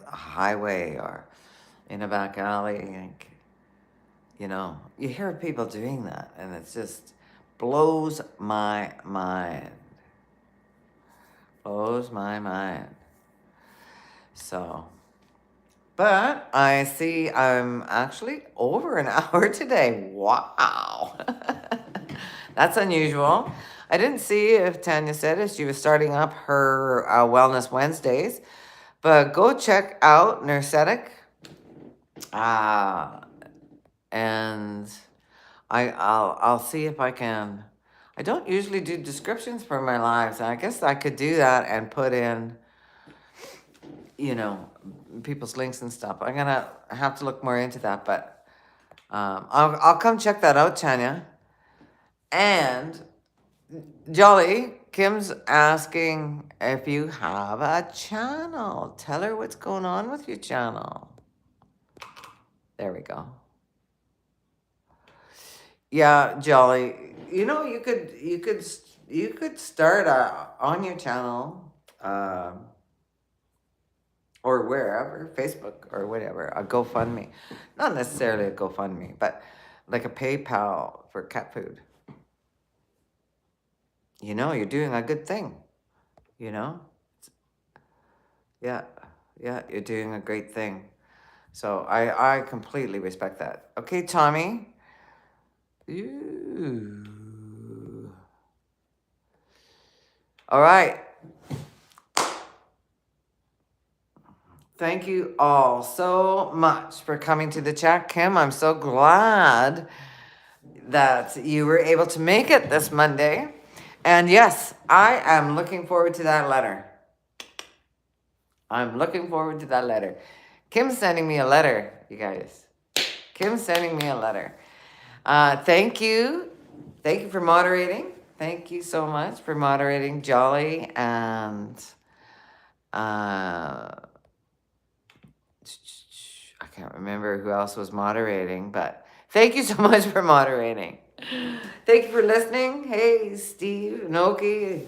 highway or in a back alley. Like, you know, you hear people doing that, and it just blows my mind. Blows my mind. So, but I see I'm actually over an hour today. Wow. That's unusual. I didn't see if Tanya said if she was starting up her Wellness Wednesdays, but go check out Nursetic. And I'll see if I can. I don't usually do descriptions for my lives. I guess I could do that and put in, you know, people's links and stuff. I'm gonna have to look more into that, but I'll come check that out, Tanya. And Jolly, Kim's asking if you have a channel. Tell her what's going on with your channel. There we go. Yeah, Jolly. You know, you could start on your channel, or wherever, Facebook or whatever, a GoFundMe. Not necessarily a GoFundMe, but like a PayPal for cat food. you're doing a good thing, Yeah, yeah, you're doing a great thing. So I completely respect that. Okay, Tommy. Ooh. All right. Thank you all so much for coming to the chat. Kim, I'm so glad that you were able to make it this Monday. And yes, I am looking forward to that letter. I'm looking forward to that letter. Kim's sending me a letter, you guys. Kim's sending me a letter. Thank you. Thank you for moderating. Thank you so much for moderating, Jolly, and I can't remember who else was moderating, but thank you so much for moderating. Thank you for listening. Hey, Steve, Noki,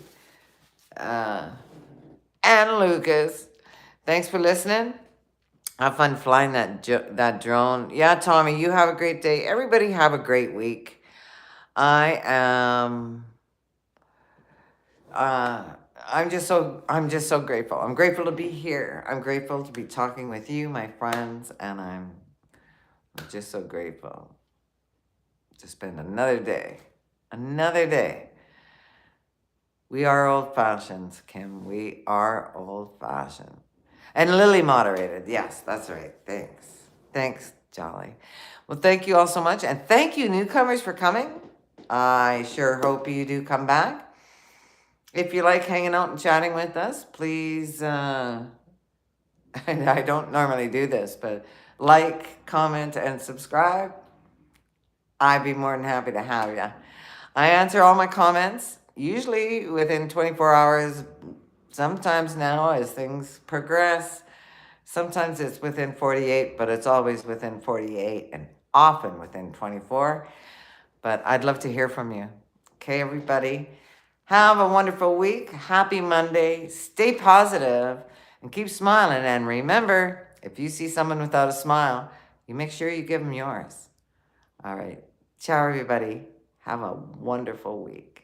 and Lucas. Thanks for listening. Have fun flying that drone. Yeah, Tommy, you have a great day. Everybody have a great week. I am I'm just so grateful. I'm grateful to be here. I'm grateful to be talking with you, my friends, and I'm just so grateful to spend another day. Another day. We are old fashioned, Kim. We are old fashioned. And Lily moderated. Yes, that's right. Thanks. Thanks, Jolly. Well, thank you all so much. And thank you, newcomers, for coming. I sure hope you do come back. If you like hanging out and chatting with us, please, I don't normally do this, but like, comment, and subscribe. I'd be more than happy to have you. I answer all my comments, usually within 24 hours. Sometimes now, as things progress, sometimes it's within 48, but it's always within 48 and often within 24. But I'd love to hear from you. Okay, everybody? Have a wonderful week. Happy Monday. Stay positive and keep smiling. And remember, if you see someone without a smile, you make sure you give them yours. All right. Ciao, everybody. Have a wonderful week.